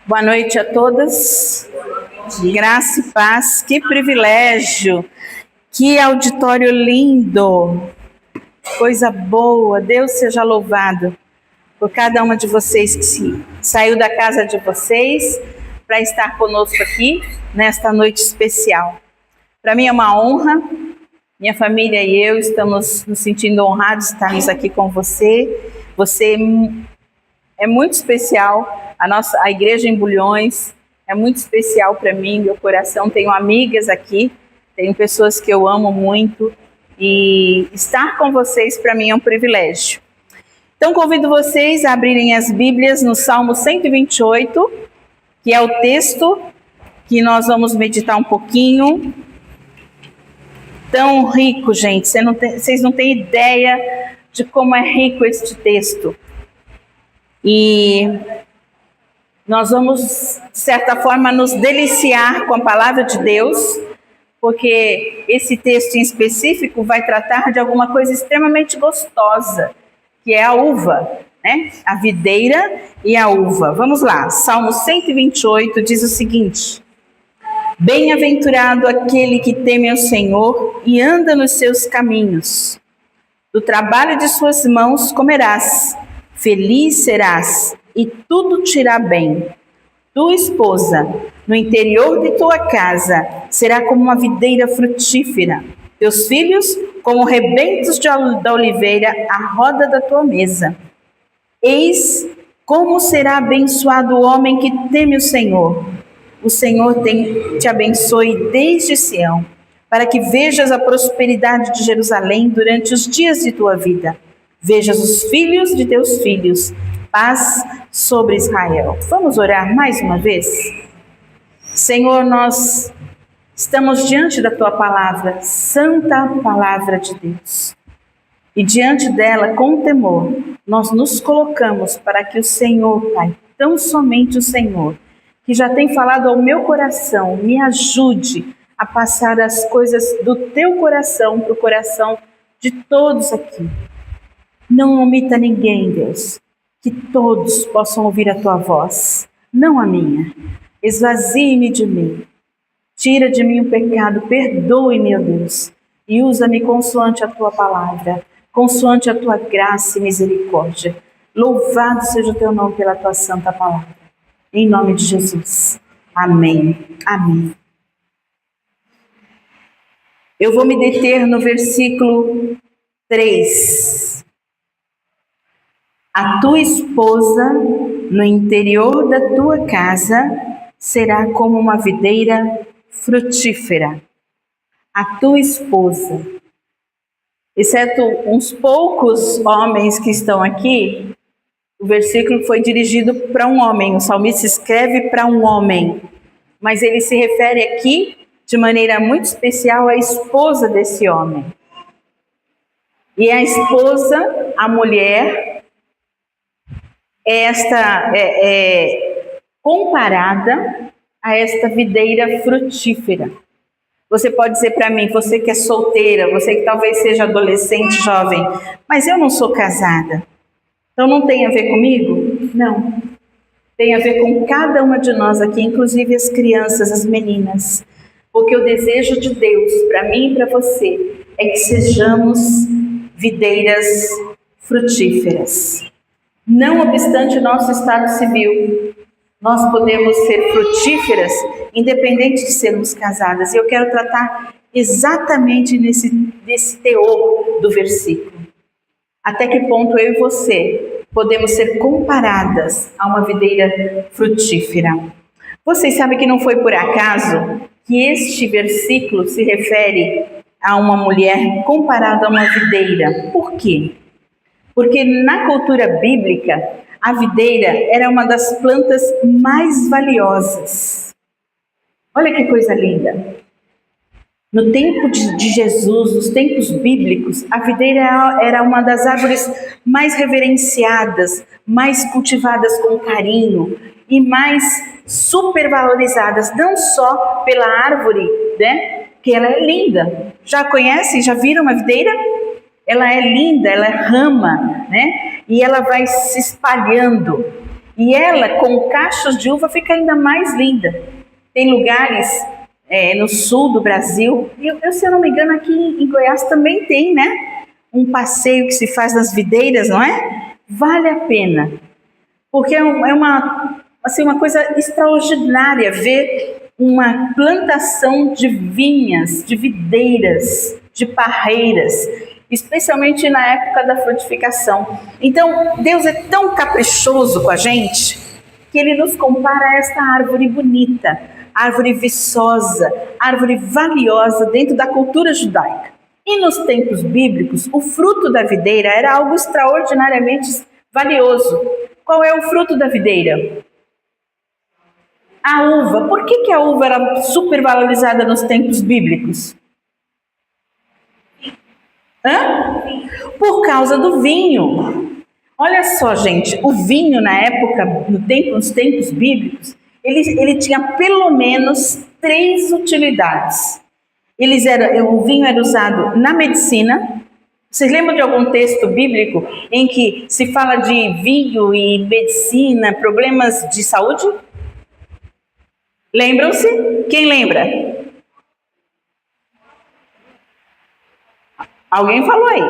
Boa noite a todas. Graça e paz. Que privilégio. Que auditório lindo. Coisa boa. Deus seja louvado por cada uma de vocês que saiu da casa de vocês para estar conosco aqui nesta noite especial. Para mim é uma honra. Minha família e eu estamos nos sentindo honrados de estarmos aqui com você. Você é muito especial. A igreja em Bulhões é muito especial para mim, meu coração. Tenho amigas aqui, tenho pessoas que eu amo muito e estar com vocês para mim é um privilégio. Então convido vocês a abrirem as Bíblias no Salmo 128, que é o texto que nós vamos meditar um pouquinho. Tão rico, gente, vocês não têm ideia de como é rico este texto. E nós vamos, de certa forma, nos deliciar com a palavra de Deus, porque esse texto em específico vai tratar de alguma coisa extremamente gostosa, que é a uva, né? A videira e a uva. Vamos lá, Salmo 128 diz o seguinte: Bem-aventurado aquele que teme ao Senhor e anda nos seus caminhos. Do trabalho de suas mãos comerás, feliz serás, e tudo te irá bem. Tua esposa, no interior de tua casa, será como uma videira frutífera. Teus filhos, como rebentos da oliveira, à roda da tua mesa. Eis como será abençoado o homem que teme o Senhor. O Senhor te abençoe desde Sião, para que vejas a prosperidade de Jerusalém durante os dias de tua vida. Vejas os filhos de teus filhos, paz sobre Israel. Vamos orar mais uma vez? Senhor, nós estamos diante da tua palavra, santa palavra de Deus. E diante dela, com temor, nós nos colocamos para que o Senhor, Pai, tão somente o Senhor, que já tem falado ao meu coração, me ajude a passar as coisas do teu coração para o coração de todos aqui. Não omita ninguém, Deus, que todos possam ouvir a tua voz, não a minha. Esvazie-me de mim, tira de mim o pecado, perdoe-me, ó Deus, e usa-me consoante a tua palavra, consoante a tua graça e misericórdia. Louvado seja o teu nome pela tua santa palavra. Em nome de Jesus. Amém. Amém. Eu vou me deter no versículo 3. A tua esposa, no interior da tua casa, será como uma videira frutífera. A tua esposa. Exceto uns poucos homens que estão aqui, o versículo foi dirigido para um homem, o salmista escreve para um homem, mas ele se refere aqui de maneira muito especial à esposa desse homem. E a esposa, a mulher, é comparada a esta videira frutífera. Você pode dizer para mim, você que é solteira, você que talvez seja adolescente, jovem, mas eu não sou casada. Então não tem a ver comigo? Não. Tem a ver com cada uma de nós aqui, inclusive as crianças, as meninas. Porque o desejo de Deus para mim e para você é que sejamos videiras frutíferas. Não obstante o nosso estado civil, nós podemos ser frutíferas independente de sermos casadas. E eu quero tratar exatamente nesse teor do versículo. Até que ponto eu e você podemos ser comparadas a uma videira frutífera? Vocês sabem que não foi por acaso que este versículo se refere a uma mulher comparada a uma videira. Por quê? Porque na cultura bíblica, a videira era uma das plantas mais valiosas. Olha que coisa linda! No tempo de Jesus, nos tempos bíblicos, a videira era uma das árvores mais reverenciadas, mais cultivadas com carinho e mais supervalorizadas, não só pela árvore, né? Que ela é linda. Já conhecem? Já viram uma videira? Ela é linda, ela é rama, né? E ela vai se espalhando. E ela, com cachos de uva, fica ainda mais linda. Tem lugares no sul do Brasil, se eu não me engano, aqui em Goiás também tem, né? Um passeio que se faz nas videiras, não é? Vale a pena, porque é uma coisa extraordinária ver uma plantação de vinhas, de videiras, de parreiras, especialmente na época da frutificação. Então, Deus é tão caprichoso com a gente que Ele nos compara a esta árvore bonita, árvore viçosa, árvore valiosa dentro da cultura judaica. E nos tempos bíblicos, o fruto da videira era algo extraordinariamente valioso. Qual é o fruto da videira? A uva. Por que a uva era super valorizada nos tempos bíblicos? Por causa do vinho. Olha só, gente, o vinho na época, nos tempos bíblicos, ele tinha pelo menos 3 utilidades. O vinho era usado na medicina. Vocês lembram de algum texto bíblico em que se fala de vinho e medicina, problemas de saúde? Lembram-se? Quem lembra? Alguém falou aí?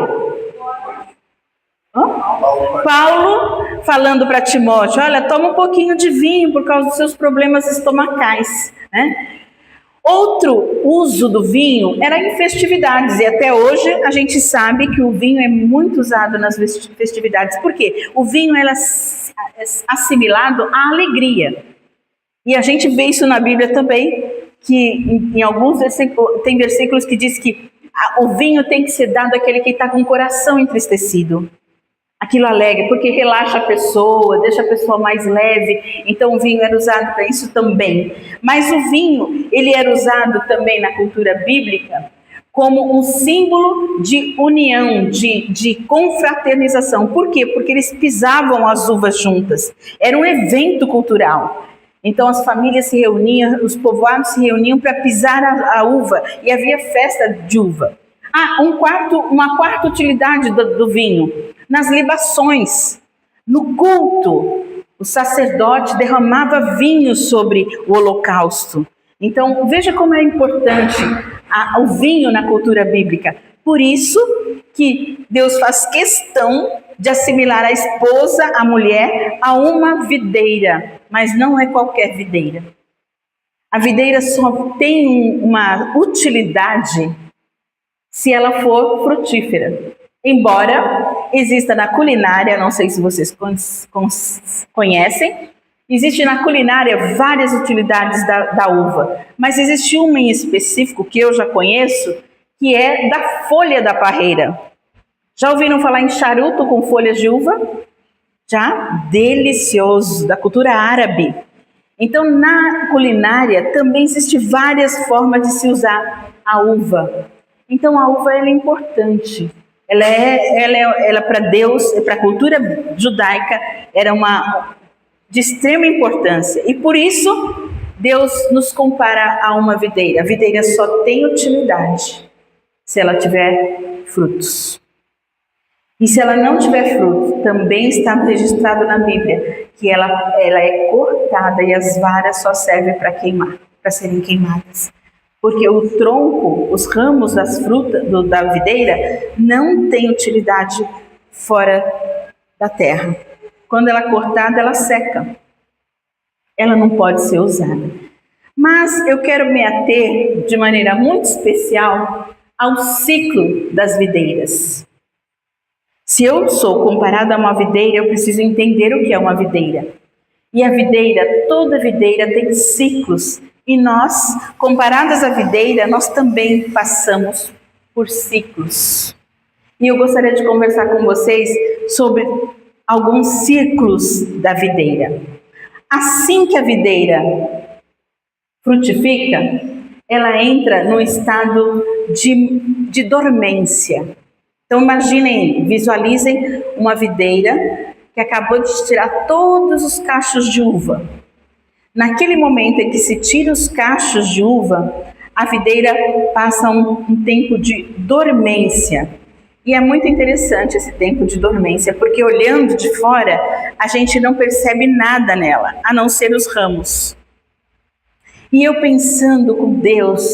Paulo falando para Timóteo, olha, toma um pouquinho de vinho por causa dos seus problemas estomacais, né? Outro uso do vinho era em festividades, e até hoje a gente sabe que o vinho é muito usado nas festividades. Por quê? O vinho é assimilado à alegria. E a gente vê isso na Bíblia também, que em alguns versículos, tem versículos que diz que o vinho tem que ser dado àquele que está com o coração entristecido. Aquilo alegra, porque relaxa a pessoa, deixa a pessoa mais leve. Então o vinho era usado para isso também. Mas o vinho, ele era usado também na cultura bíblica como um símbolo de união, de confraternização. Por quê? Porque eles pisavam as uvas juntas. Era um evento cultural. Então as famílias se reuniam, os povoados se reuniam para pisar a uva, e havia festa de uva. Uma quarta utilidade do vinho, nas libações, no culto, o sacerdote derramava vinho sobre o holocausto. Então veja como é importante o vinho na cultura bíblica. Por isso que Deus faz questão de assimilar a esposa, a mulher, a uma videira, mas não é qualquer videira. A videira só tem uma utilidade se ela for frutífera. Embora exista na culinária, não sei se vocês conhecem, existe na culinária várias utilidades da uva, mas existe uma em específico que eu já conheço, que é da folha da parreira. Já ouviram falar em charuto com folhas de uva? Já? Delicioso, da cultura árabe. Então, na culinária também existem várias formas de se usar a uva. Então, a uva ela é importante. Ela para Deus, para a cultura judaica, era de extrema importância. E por isso, Deus nos compara a uma videira. A videira só tem utilidade se ela tiver frutos. E se ela não tiver fruto, também está registrado na Bíblia que ela é cortada e as varas só servem para queimar, para serem queimadas. Porque o tronco, os ramos das frutas da videira não tem utilidade fora da terra. Quando ela é cortada, ela seca. Ela não pode ser usada. Mas eu quero me ater de maneira muito especial ao ciclo das videiras. Se eu sou comparada a uma videira, eu preciso entender o que é uma videira. E a videira, toda videira tem ciclos. E nós, comparadas à videira, nós também passamos por ciclos. E eu gostaria de conversar com vocês sobre alguns ciclos da videira. Assim que a videira frutifica, ela entra no estado de dormência. Então imaginem, visualizem uma videira que acabou de tirar todos os cachos de uva. Naquele momento em que se tira os cachos de uva, a videira passa um tempo de dormência. E é muito interessante esse tempo de dormência, porque olhando de fora, a gente não percebe nada nela, a não ser os ramos. E eu pensando com Deus,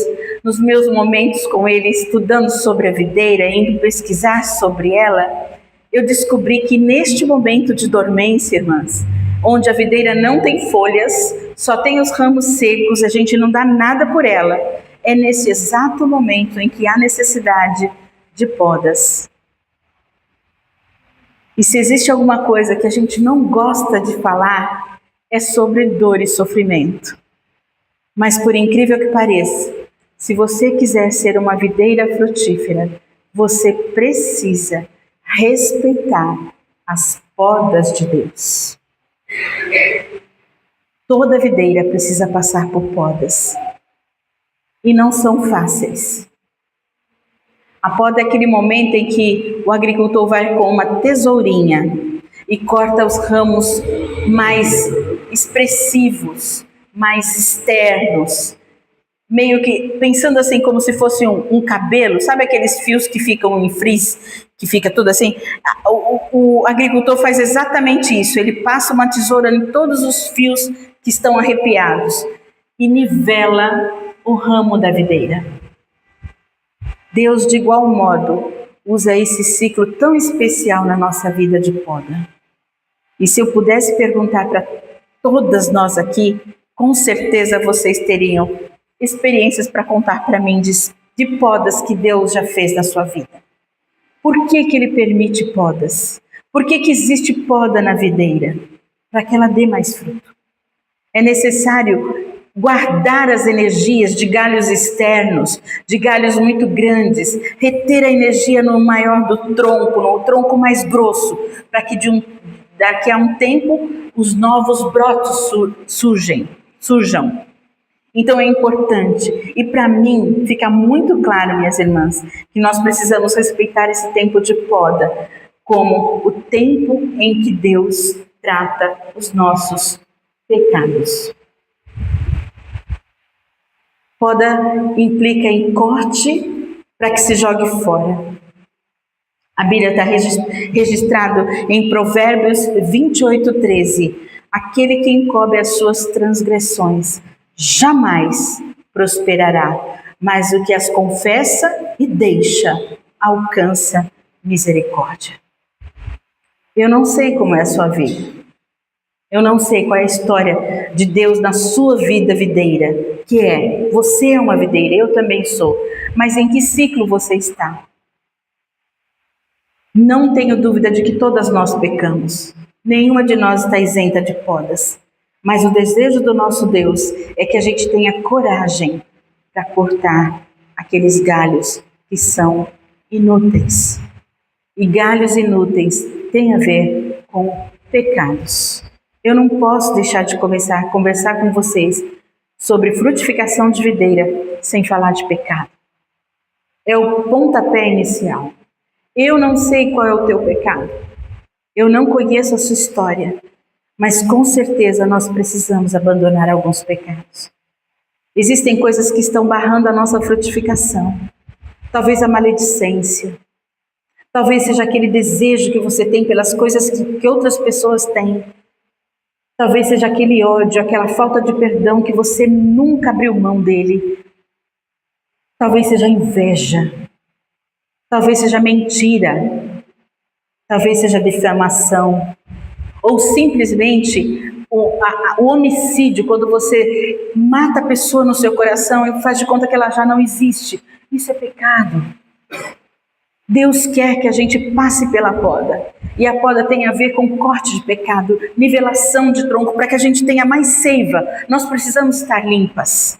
nos meus momentos com Ele, estudando sobre a videira, indo pesquisar sobre ela, eu descobri que neste momento de dormência, irmãs, onde a videira não tem folhas, só tem os ramos secos, a gente não dá nada por ela, é nesse exato momento em que há necessidade de podas. E se existe alguma coisa que a gente não gosta de falar, é sobre dor e sofrimento. Mas por incrível que pareça, se você quiser ser uma videira frutífera, você precisa respeitar as podas de Deus. Toda videira precisa passar por podas. E não são fáceis. A poda é aquele momento em que o agricultor vai com uma tesourinha e corta os ramos mais expressivos, mais externos, meio que pensando assim como se fosse um cabelo, sabe aqueles fios que ficam em frizz, que fica tudo assim? O agricultor faz exatamente isso, ele passa uma tesoura em todos os fios que estão arrepiados e nivela o ramo da videira. Deus, de igual modo, usa esse ciclo tão especial na nossa vida de poda. E se eu pudesse perguntar para todas nós aqui, com certeza vocês teriam experiências para contar para mim de podas que Deus já fez na sua vida. Por que Ele permite podas? Por que existe poda na videira? Para que ela dê mais fruto. É necessário guardar as energias de galhos externos, de galhos muito grandes, reter a energia no maior do tronco, no tronco mais grosso, para que daqui a um tempo os novos brotos surjam. Então é importante, e para mim fica muito claro, minhas irmãs, que nós precisamos respeitar esse tempo de poda como o tempo em que Deus trata os nossos pecados. Poda implica em corte para que se jogue fora. A Bíblia está registrado em Provérbios 28:13. Aquele que encobre as suas transgressões jamais prosperará, mas o que as confessa e deixa alcança misericórdia. Eu não sei como é a sua vida. Eu não sei qual é a história de Deus na sua vida videira, que é, você é uma videira, eu também sou, mas em que ciclo você está? Não tenho dúvida de que todas nós pecamos, nenhuma de nós está isenta de podas, mas o desejo do nosso Deus é que a gente tenha coragem para cortar aqueles galhos que são inúteis. E galhos inúteis têm a ver com pecados. Eu não posso deixar de começar a conversar com vocês sobre frutificação de videira sem falar de pecado. É o pontapé inicial. Eu não sei qual é o teu pecado. Eu não conheço a sua história. Mas com certeza nós precisamos abandonar alguns pecados. Existem coisas que estão barrando a nossa frutificação. Talvez a maledicência. Talvez seja aquele desejo que você tem pelas coisas que outras pessoas têm. Talvez seja aquele ódio, aquela falta de perdão que você nunca abriu mão dele. Talvez seja inveja. Talvez seja mentira. Talvez seja difamação. Ou simplesmente o homicídio, quando você mata a pessoa no seu coração e faz de conta que ela já não existe. Isso é pecado. Deus quer que a gente passe pela poda. E a poda tem a ver com corte de pecado, nivelação de tronco, para que a gente tenha mais seiva. Nós precisamos estar limpas.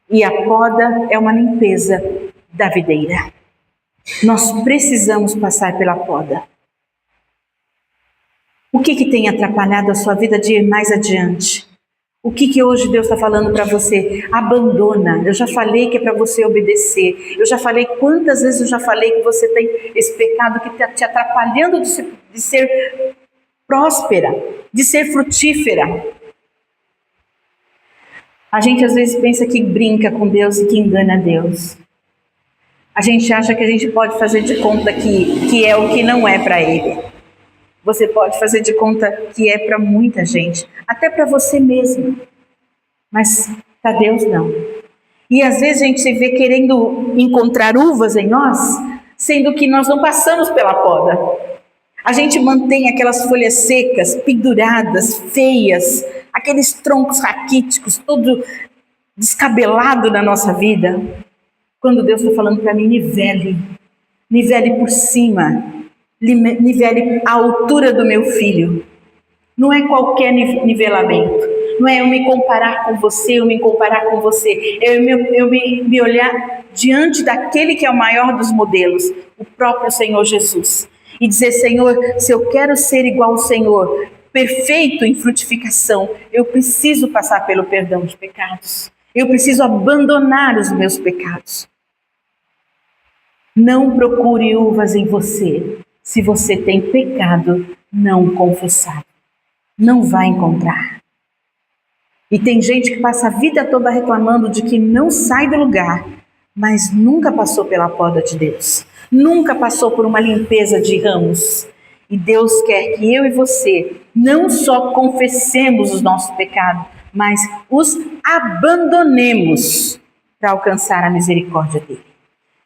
E a poda é uma limpeza da videira. Nós precisamos passar pela poda. O que tem atrapalhado a sua vida de ir mais adiante? O que hoje Deus está falando para você? Abandona. Eu já falei que é para você obedecer. Eu já falei, quantas vezes eu já falei que você tem esse pecado que está te atrapalhando de ser próspera, de ser frutífera. A gente às vezes pensa que brinca com Deus e que engana Deus. A gente acha que a gente pode fazer de conta que é o que não é para Ele. Você pode fazer de conta que é para muita gente, até para você mesmo. Mas para Deus não. E às vezes a gente se vê querendo encontrar uvas em nós, sendo que nós não passamos pela poda. A gente mantém aquelas folhas secas, penduradas, feias, aqueles troncos raquíticos, todo descabelado na nossa vida. Quando Deus está falando para mim, nivele por cima, nivele a altura do meu filho. Não é qualquer nivelamento, não é eu me comparar com você, eu me olhar diante daquele que é o maior dos modelos, o próprio Senhor Jesus, e dizer: Senhor, se eu quero ser igual ao Senhor, perfeito em frutificação, eu preciso passar pelo perdão de pecados, eu preciso abandonar os meus pecados. Não procure uvas em você, se você tem pecado não confessado. Não vai encontrar. E tem gente que passa a vida toda reclamando de que não sai do lugar, mas nunca passou pela poda de Deus, nunca passou por uma limpeza de ramos. E Deus quer que eu e você não só confessemos os nossos pecados, mas os abandonemos para alcançar a misericórdia dele.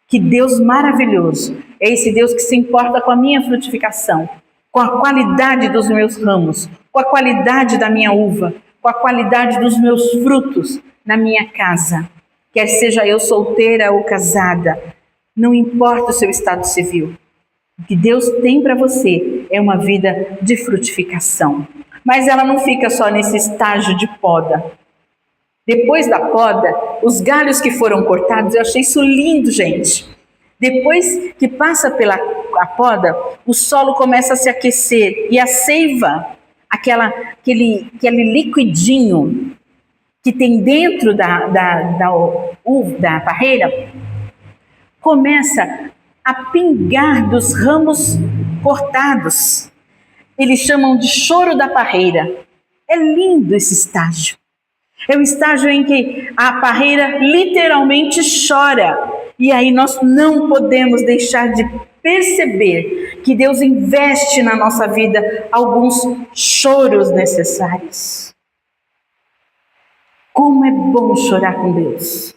Que Deus maravilhoso é esse Deus que se importa com a minha frutificação, com a qualidade dos meus ramos, com a qualidade da minha uva, com a qualidade dos meus frutos na minha casa. Quer seja eu solteira ou casada, não importa o seu estado civil. O que Deus tem para você é uma vida de frutificação. Mas ela não fica só nesse estágio de poda. Depois da poda, os galhos que foram cortados, eu achei isso lindo, gente. Depois que passa pela poda, o solo começa a se aquecer e a seiva, aquele liquidinho que tem dentro da parreira, começa a pingar dos ramos cortados. Eles chamam de choro da parreira. É lindo esse estágio. É o estágio em que a parreira literalmente chora. E aí nós não podemos deixar de perceber que Deus investe na nossa vida alguns choros necessários. Como é bom chorar com Deus.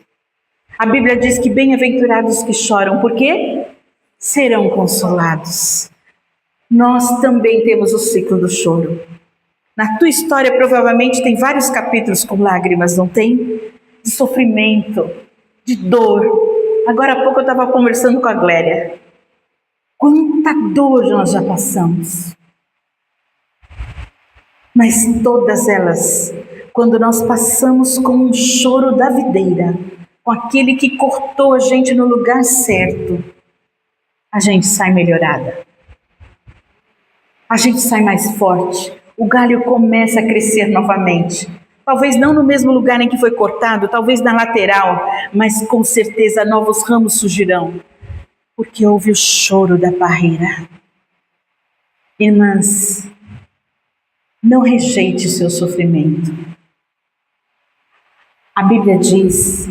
A Bíblia diz que bem-aventurados que choram, por quê? Serão consolados. Nós também temos o ciclo do choro. Na tua história provavelmente tem vários capítulos com lágrimas, não tem? De sofrimento, de dor. Agora há pouco eu estava conversando com a Gléria. Quanta dor nós já passamos. Mas todas elas, quando nós passamos com um choro da videira, com aquele que cortou a gente no lugar certo, a gente sai melhorada. A gente sai mais forte. O galho começa a crescer novamente. Talvez não no mesmo lugar em que foi cortado, talvez na lateral, mas com certeza novos ramos surgirão, porque houve o choro da parreira. Irmãs, não rejeite o seu sofrimento. A Bíblia diz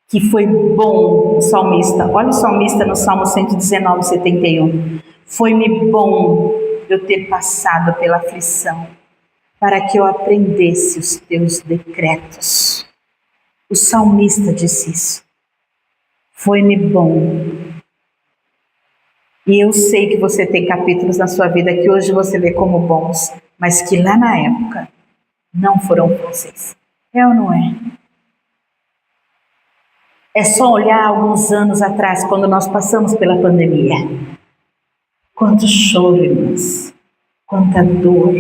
que foi bom o salmista. Olha o salmista no Salmo 119, 71. Foi-me bom eu ter passado pela aflição, para que eu aprendesse os teus decretos. O salmista disse isso. Foi-me bom. E eu sei que você tem capítulos na sua vida que hoje você vê como bons, mas que lá na época não foram fáceis. É ou não é? É só olhar alguns anos atrás, quando nós passamos pela pandemia. Quanto choro, irmãos, quanta dor.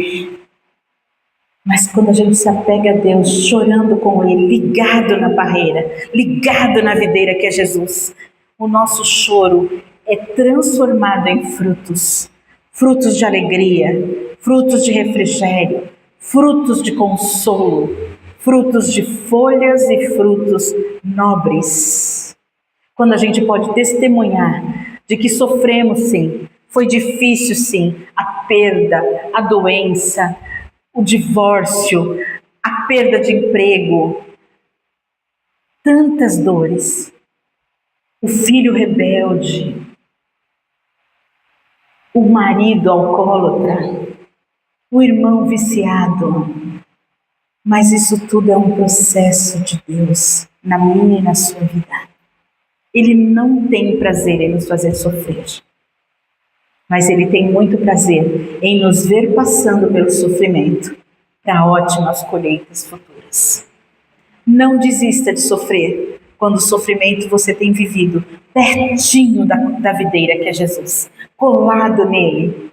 Mas quando a gente se apega a Deus, chorando com Ele, ligado na parreira, ligado na videira que é Jesus, o nosso choro é transformado em frutos. Frutos de alegria, frutos de refrigério, frutos de consolo, frutos de folhas e frutos nobres. Quando a gente pode testemunhar de que sofremos sim, foi difícil sim, a perda, a doença, o divórcio, a perda de emprego, tantas dores. o filho rebelde, o marido alcoólatra, o irmão viciado. Mas isso tudo é um processo de Deus na minha e na sua vida. Ele não tem prazer em nos fazer sofrer, mas Ele tem muito prazer em nos ver passando pelo sofrimento para ótimas colheitas futuras. Não desista de sofrer quando o sofrimento você tem vivido pertinho da videira que é Jesus, colado nele,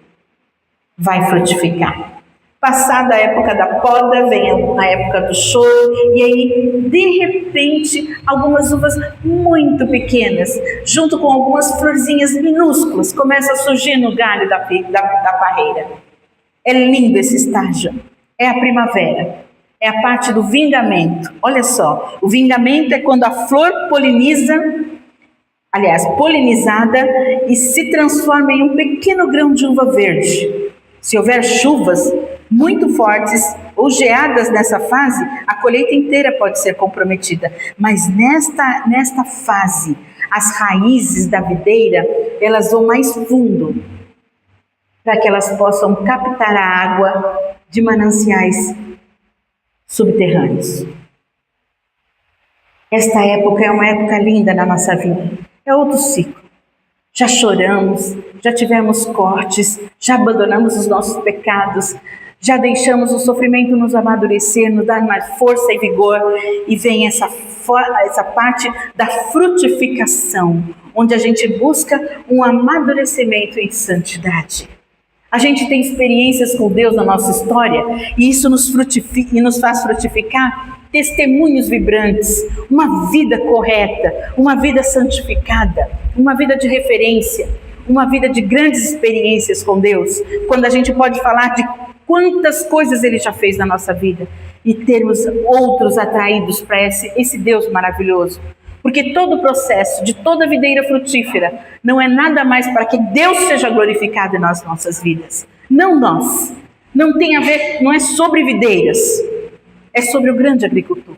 vai frutificar. Passada a época da poda, vem a época do choro, e aí, de repente, algumas uvas muito pequenas, junto com algumas florzinhas minúsculas, começam a surgir no galho da parreira. É lindo esse estágio. É a primavera. É a parte do vingamento. Olha só, o vingamento é quando a flor polinizada e se transforma em um pequeno grão de uva verde. Se houver chuvas muito fortes ou geadas nessa fase, a colheita inteira pode ser comprometida. Mas nesta fase, as raízes da videira, elas vão mais fundo, para que elas possam captar a água de mananciais subterrâneos. Esta época é uma época linda na nossa vida. É outro ciclo. Já choramos, já tivemos cortes, já abandonamos os nossos pecados, já deixamos o sofrimento nos amadurecer, nos dar mais força e vigor, e vem essa parte da frutificação, onde a gente busca um amadurecimento em santidade. A gente tem experiências com Deus na nossa história, e isso nos faz frutificar testemunhos vibrantes, uma vida correta, uma vida santificada, uma vida de referência, uma vida de grandes experiências com Deus, quando a gente pode falar de quantas coisas Ele já fez na nossa vida e termos outros atraídos para esse Deus maravilhoso. Porque todo o processo de toda videira frutífera não é nada mais para que Deus seja glorificado nas nossas vidas. Não nós. Não tem a ver, não é sobre videiras, é sobre o grande agricultor.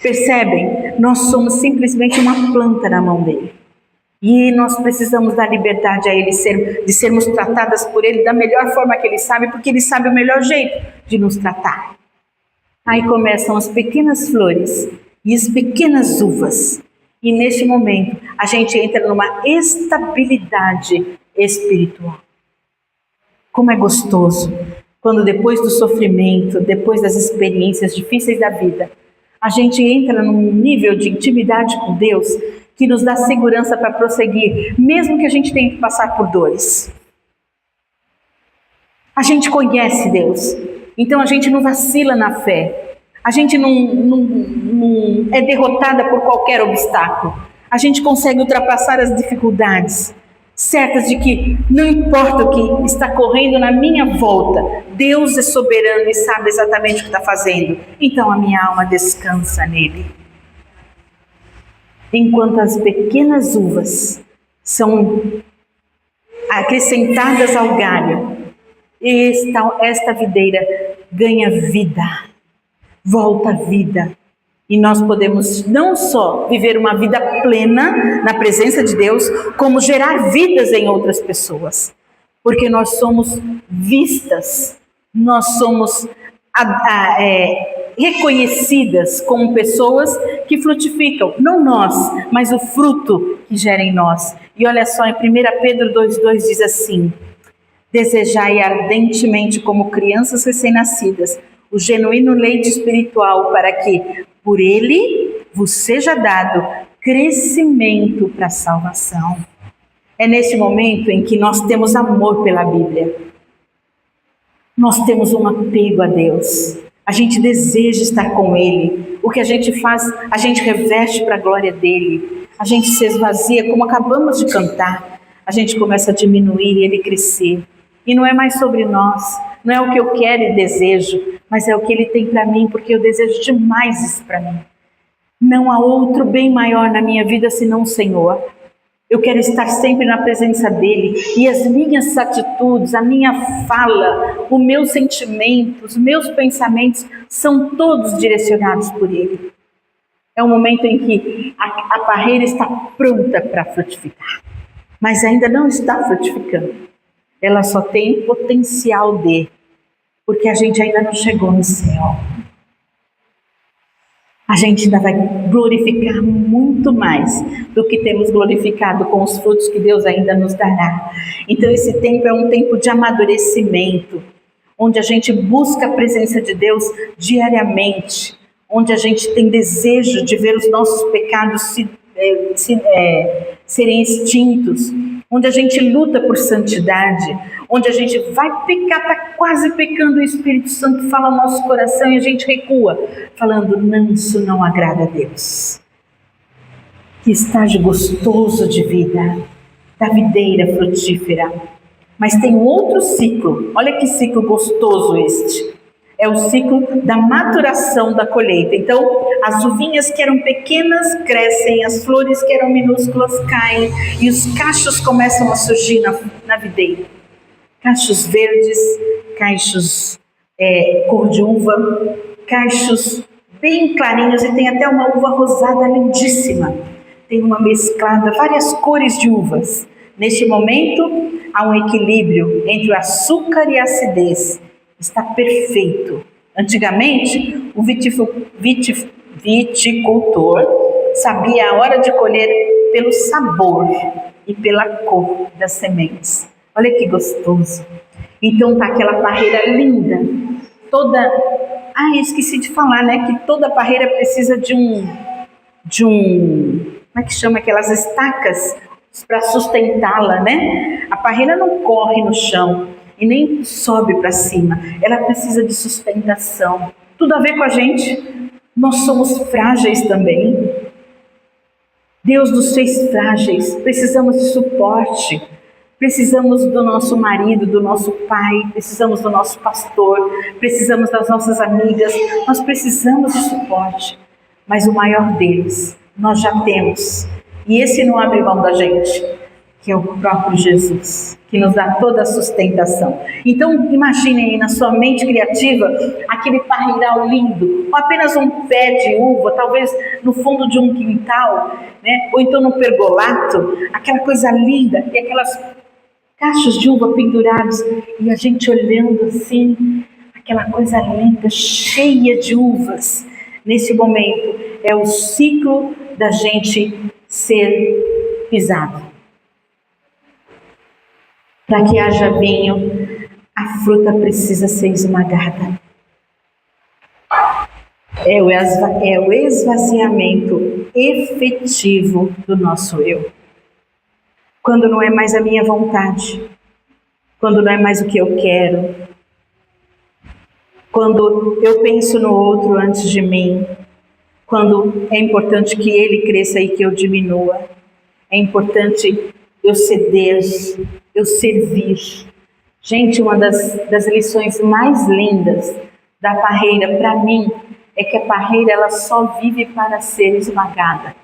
Percebem? Nós somos simplesmente uma planta na mão dele. E nós precisamos dar liberdade a ele, de sermos tratadas por ele da melhor forma que ele sabe, porque ele sabe o melhor jeito de nos tratar. Aí começam as pequenas flores e as pequenas uvas. E neste momento a gente entra numa estabilidade espiritual. Como é gostoso quando depois do sofrimento, depois das experiências difíceis da vida, a gente entra num nível de intimidade com Deus que nos dá segurança para prosseguir, mesmo que a gente tenha que passar por dores. A gente conhece Deus, então a gente não vacila na fé, a gente não é derrotada por qualquer obstáculo, a gente consegue ultrapassar as dificuldades, certas de que não importa o que está correndo na minha volta, Deus é soberano e sabe exatamente o que está fazendo, então a minha alma descansa nele. Enquanto as pequenas uvas são acrescentadas ao galho, esta videira ganha vida, volta à vida. E nós podemos não só viver uma vida plena na presença de Deus, como gerar vidas em outras pessoas. Porque nós somos vistas, nós somos reconhecidas como pessoas que frutificam, não nós, mas o fruto que gera em nós. E olha só, em 1 Pedro 2,2 diz assim: desejai ardentemente como crianças recém-nascidas o genuíno leite espiritual, para que por ele vos seja dado crescimento para a salvação. É nesse momento em que nós temos amor pela Bíblia, nós temos um apego a Deus, a gente deseja estar com Ele. O que a gente faz, a gente reveste para a glória dEle. A gente se esvazia, como acabamos de cantar. A gente começa a diminuir e Ele crescer. E não é mais sobre nós, não é o que eu quero e desejo, mas é o que Ele tem para mim, porque eu desejo demais isso para mim. Não há outro bem maior na minha vida senão o Senhor. Eu quero estar sempre na presença dEle, e as minhas atitudes, a minha fala, o meu sentimento, os meus pensamentos são todos direcionados por Ele. É um momento em que a parreira está pronta para frutificar, mas ainda não está frutificando. Ela só tem potencial de, porque a gente ainda não chegou no céu. A gente ainda vai glorificar muito mais do que temos glorificado com os frutos que Deus ainda nos dará. Então esse tempo é um tempo de amadurecimento, onde a gente busca a presença de Deus diariamente, onde a gente tem desejo de ver os nossos pecados serem extintos, onde a gente luta por santidade, onde a gente vai pecar, está quase pecando, o Espírito Santo fala no nosso coração e a gente recua, falando, não, isso não agrada a Deus. Que estágio gostoso de vida, da videira frutífera. Mas tem um outro ciclo, olha que ciclo gostoso este. É o ciclo da maturação da colheita. Então, as uvinhas que eram pequenas crescem, as flores que eram minúsculas caem e os cachos começam a surgir na videira. Cachos verdes, cachos cor de uva, cachos bem clarinhos e tem até uma uva rosada lindíssima. Tem uma mesclada, várias cores de uvas. Neste momento, há um equilíbrio entre o açúcar e a acidez. Está perfeito. Antigamente, o viticultor sabia a hora de colher pelo sabor e pela cor das sementes. Olha que gostoso. Então tá aquela parreira linda, toda... esqueci de falar, né? Que toda parreira precisa de um... Como é que chama? Aquelas estacas para sustentá-la, né? A parreira não corre no chão e nem sobe para cima. Ela precisa de sustentação. Tudo a ver com a gente. Nós somos frágeis também. Deus nos fez frágeis. Precisamos de suporte. Precisamos do nosso marido, do nosso pai. Precisamos do nosso pastor. Precisamos das nossas amigas. Nós precisamos de suporte. Mas o maior deles, nós já temos. E esse não abre mão da gente, que é o próprio Jesus, que nos dá toda a sustentação. Então, imaginem aí na sua mente criativa, aquele parreiral lindo, ou apenas um pé de uva, talvez no fundo de um quintal, né? Ou então no pergolato, aquela coisa linda, e aquelas cachos de uva pendurados, e a gente olhando assim, aquela coisa linda, cheia de uvas. Nesse momento, é o ciclo da gente ser pisado. Para que haja vinho, a fruta precisa ser esmagada. É o esvaziamento efetivo do nosso eu. Quando não é mais a minha vontade, quando não é mais o que eu quero, quando eu penso no outro antes de mim, quando é importante que ele cresça e que eu diminua, é importante eu ceder, eu servir. Gente, uma das lições mais lindas da parreira para mim é que a parreira ela só vive para ser esmagada.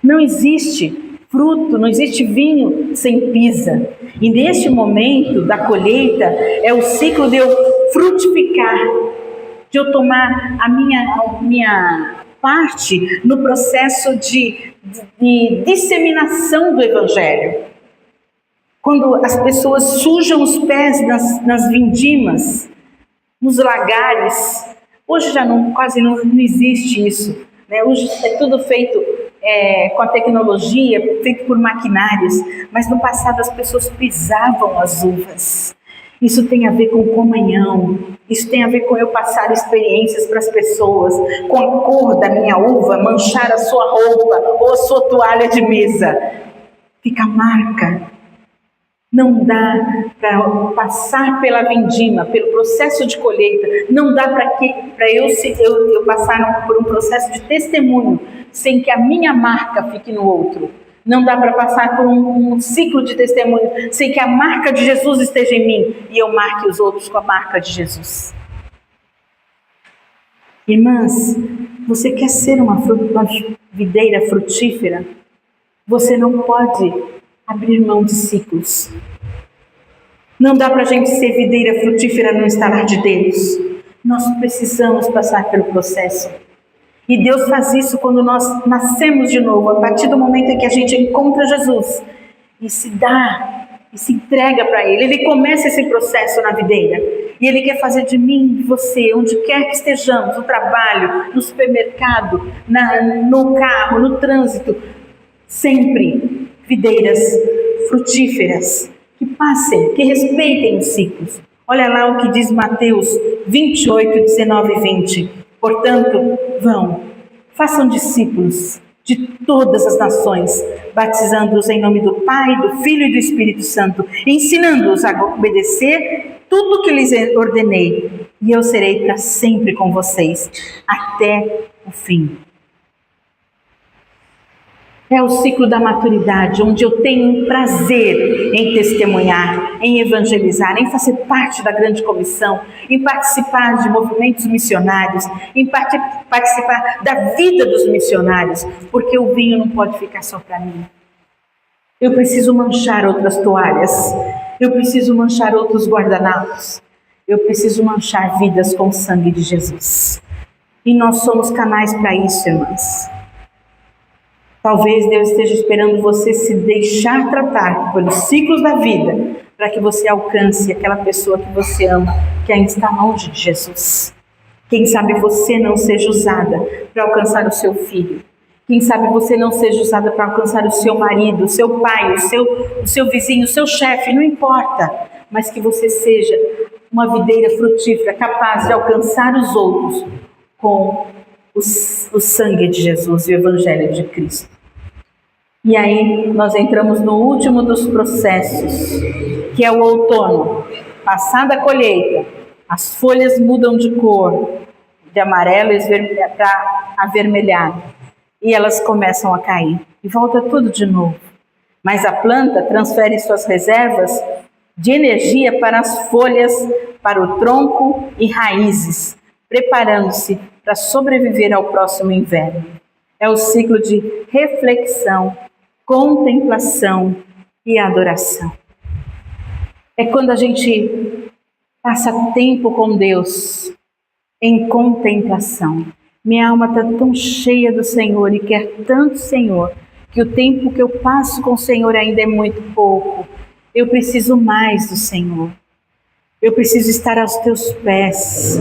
Não existe fruto, não existe vinho sem pisa. E neste momento da colheita é o ciclo de eu frutificar, de eu tomar a minha parte no processo de disseminação do Evangelho. Quando as pessoas sujam os pés nas vindimas, nos lagares, hoje já quase não existe isso, né? Hoje é tudo feito com a tecnologia, feito por maquinários, mas no passado as pessoas pisavam as uvas. Isso tem a ver com comunhão, isso tem a ver com eu passar experiências para as pessoas, com a cor da minha uva, manchar a sua roupa ou a sua toalha de mesa. Fica marca. Não dá para passar pela vindima, pelo processo de colheita, não dá para eu passar por um processo de testemunho sem que a minha marca fique no outro. Não dá para passar por um ciclo de testemunho sem que a marca de Jesus esteja em mim e eu marque os outros com a marca de Jesus. Irmãs, você quer ser uma videira frutífera? Você não pode abrir mão de ciclos. Não dá para a gente ser videira frutífera no estalar de Deus. Nós precisamos passar pelo processo. E Deus faz isso quando nós nascemos de novo, a partir do momento em que a gente encontra Jesus e se dá, e se entrega para Ele. Ele começa esse processo na videira. E Ele quer fazer de mim, de você, onde quer que estejamos, no trabalho, no supermercado, no carro, no trânsito, sempre videiras frutíferas, que passem, que respeitem os ciclos. Olha lá o que diz Mateus 28, 19 e 20. Portanto, vão, façam discípulos de todas as nações, batizando-os em nome do Pai, do Filho e do Espírito Santo, ensinando-os a obedecer tudo o que lhes ordenei, e eu serei para sempre com vocês, até o fim. É o ciclo da maturidade, onde eu tenho prazer em testemunhar, em evangelizar, em fazer parte da grande comissão, em participar de movimentos missionários, em participar da vida dos missionários, porque o vinho não pode ficar só para mim. Eu preciso manchar outras toalhas, eu preciso manchar outros guardanapos, eu preciso manchar vidas com o sangue de Jesus. E nós somos canais para isso, irmãs. Talvez Deus esteja esperando você se deixar tratar pelos ciclos da vida, para que você alcance aquela pessoa que você ama, que ainda está longe de Jesus. Quem sabe você não seja usada para alcançar o seu filho. Quem sabe você não seja usada para alcançar o seu marido, o seu pai, o seu vizinho, o seu chefe, não importa. Mas que você seja uma videira frutífera, capaz de alcançar os outros com o sangue de Jesus e o Evangelho de Cristo. E aí nós entramos no último dos processos, que é o outono. Passada a colheita, as folhas mudam de cor, de amarelo para avermelhado, e elas começam a cair, e volta tudo de novo. Mas a planta transfere suas reservas de energia para as folhas, para o tronco e raízes, preparando-se para sobreviver ao próximo inverno. É o ciclo de reflexão, contemplação e adoração. É quando a gente passa tempo com Deus em contemplação. Minha alma está tão cheia do Senhor e quer tanto Senhor, que o tempo que eu passo com o Senhor ainda é muito pouco. Eu preciso mais do Senhor. Eu preciso estar aos teus pés.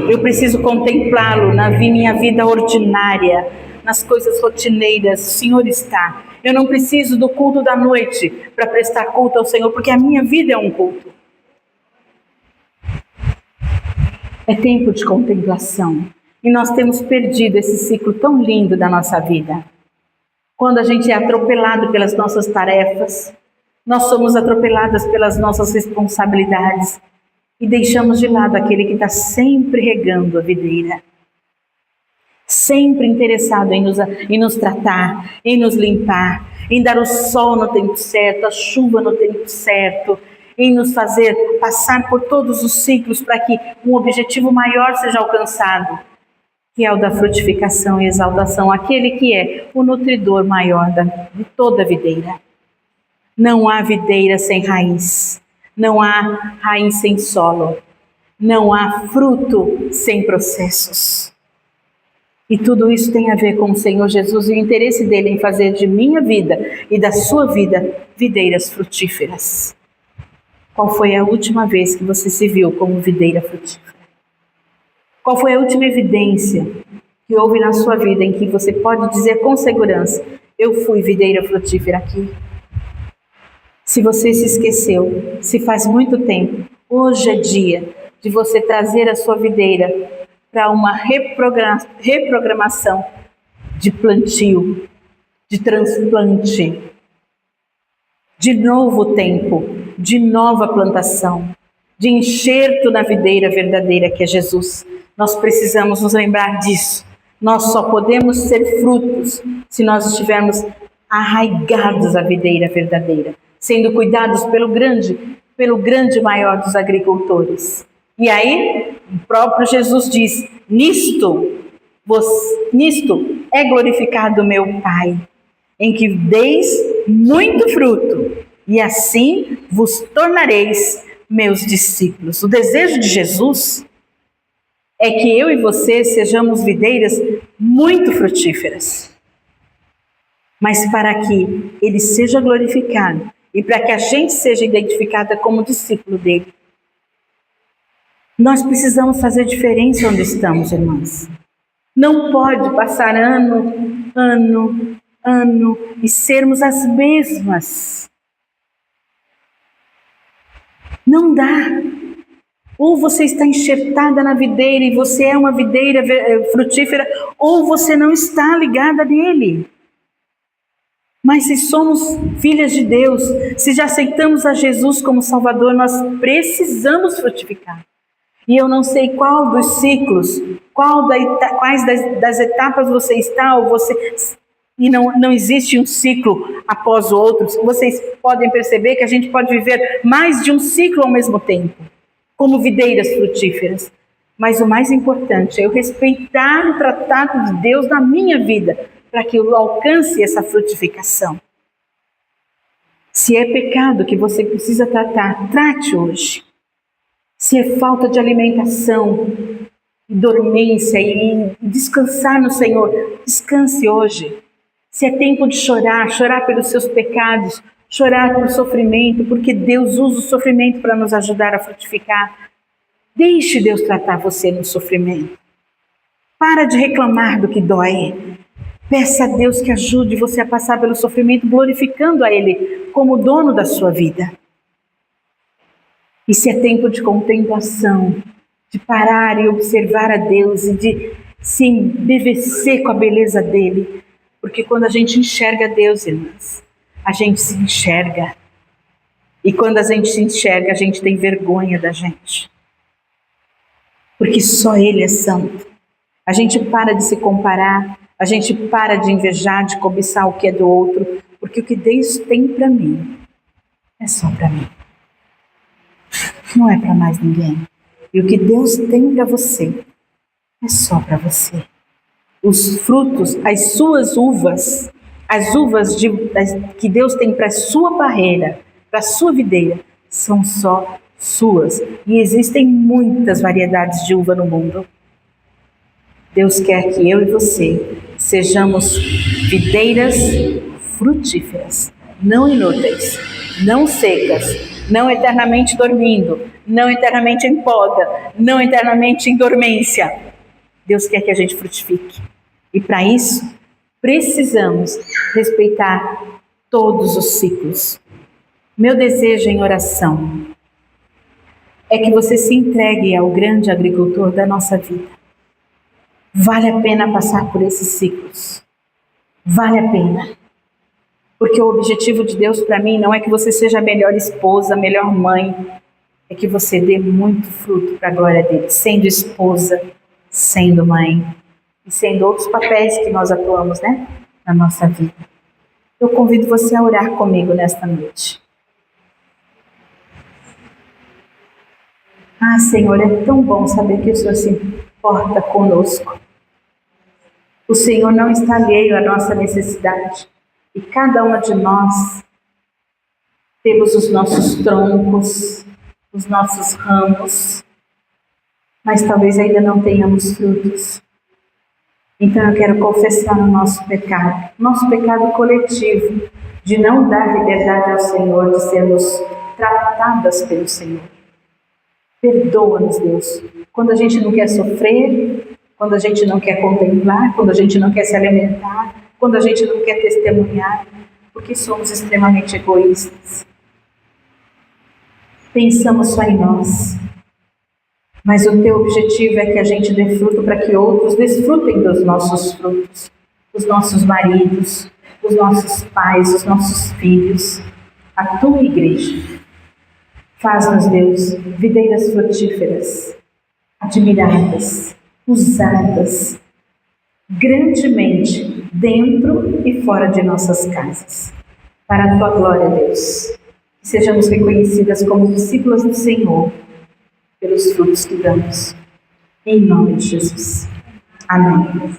Eu preciso contemplá-lo na minha vida ordinária, nas coisas rotineiras. O Senhor está. Eu não preciso do culto da noite para prestar culto ao Senhor, porque a minha vida é um culto. É tempo de contemplação. E nós temos perdido esse ciclo tão lindo da nossa vida. Quando a gente é atropelado pelas nossas tarefas, nós somos atropeladas pelas nossas responsabilidades e deixamos de lado aquele que está sempre regando a videira. Sempre interessado em nos tratar, em nos limpar, em dar o sol no tempo certo, a chuva no tempo certo, em nos fazer passar por todos os ciclos para que um objetivo maior seja alcançado, que é o da frutificação e exaltação, aquele que é o nutridor maior de toda a videira. Não há videira sem raiz, não há raiz sem solo, não há fruto sem processos. E tudo isso tem a ver com o Senhor Jesus e o interesse dele em fazer de minha vida e da sua vida videiras frutíferas. Qual foi a última vez que você se viu como videira frutífera? Qual foi a última evidência que houve na sua vida em que você pode dizer com segurança: eu fui videira frutífera aqui? Se você se esqueceu, se faz muito tempo, hoje é dia de você trazer a sua videira para uma reprogramação de plantio, de transplante, de novo tempo, de nova plantação, de enxerto na videira verdadeira que é Jesus. Nós precisamos nos lembrar disso. Nós só podemos ser frutos se nós estivermos arraigados à videira verdadeira, sendo cuidados pelo grande maior dos agricultores. E aí, o próprio Jesus diz: nisto é glorificado meu Pai, em que deis muito fruto, e assim vos tornareis meus discípulos. O desejo de Jesus é que eu e você sejamos videiras muito frutíferas. Mas para que Ele seja glorificado e para que a gente seja identificada como discípulo dele, nós precisamos fazer diferença onde estamos, irmãs. Não pode passar ano e sermos as mesmas. Não dá. Ou você está enxertada na videira e você é uma videira frutífera, ou você não está ligada nele. Mas se somos filhas de Deus, se já aceitamos a Jesus como Salvador, nós precisamos frutificar. E eu não sei qual dos ciclos, quais das etapas você está, ou e não existe um ciclo após o outro. Vocês podem perceber que a gente pode viver mais de um ciclo ao mesmo tempo, como videiras frutíferas. Mas o mais importante é eu respeitar o tratado de Deus na minha vida, para que eu alcance essa frutificação. Se é pecado que você precisa tratar, trate hoje. Se é falta de alimentação, dormência e descansar no Senhor, descanse hoje. Se é tempo de chorar pelos seus pecados, chorar pelo sofrimento, porque Deus usa o sofrimento para nos ajudar a frutificar. Deixe Deus tratar você no sofrimento. Para de reclamar do que dói. Peça a Deus que ajude você a passar pelo sofrimento, glorificando a Ele como dono da sua vida. E se é tempo de contemplação, de parar e observar a Deus e de se embevecer com a beleza dEle. Porque quando a gente enxerga Deus, irmãs, a gente se enxerga. E quando a gente se enxerga, a gente tem vergonha da gente. Porque só Ele é santo. A gente para de se comparar, a gente para de invejar, de cobiçar o que é do outro, porque o que Deus tem para mim é só para mim. Não é para mais ninguém. E o que Deus tem para você é só para você. Os frutos, as suas uvas, as uvas que Deus tem para a sua parreira, para a sua videira, são só suas. E existem muitas variedades de uva no mundo. Deus quer que eu e você sejamos videiras frutíferas, não inúteis, não secas, não eternamente dormindo, não eternamente em poda, não eternamente em dormência. Deus quer que a gente frutifique. E para isso, precisamos respeitar todos os ciclos. Meu desejo em oração é que você se entregue ao grande agricultor da nossa vida. Vale a pena passar por esses ciclos. Vale a pena. Porque o objetivo de Deus para mim não é que você seja a melhor esposa, a melhor mãe. É que você dê muito fruto para a glória dele, sendo esposa, sendo mãe e sendo outros papéis que nós atuamos, na nossa vida. Eu convido você a orar comigo nesta noite. Ah, Senhor, é tão bom saber que o Senhor se importa conosco. O Senhor não está alheio à nossa necessidade. E cada uma de nós temos os nossos troncos, os nossos ramos, mas talvez ainda não tenhamos frutos. Então eu quero confessar o nosso pecado coletivo, de não dar liberdade ao Senhor, de sermos tratadas pelo Senhor. Perdoa-nos, Deus, quando a gente não quer sofrer, quando a gente não quer contemplar, quando a gente não quer se alimentar, quando a gente não quer testemunhar, porque somos extremamente egoístas. Pensamos só em nós, mas o teu objetivo é que a gente dê fruto para que outros desfrutem dos nossos frutos, os nossos maridos, os nossos pais, os nossos filhos, a tua igreja. Faz-nos, Deus, videiras frutíferas, admiradas, usadas grandemente dentro e fora de nossas casas. Para a tua glória, Deus. Que sejamos reconhecidas como discípulas do Senhor pelos frutos que damos. Em nome de Jesus. Amém.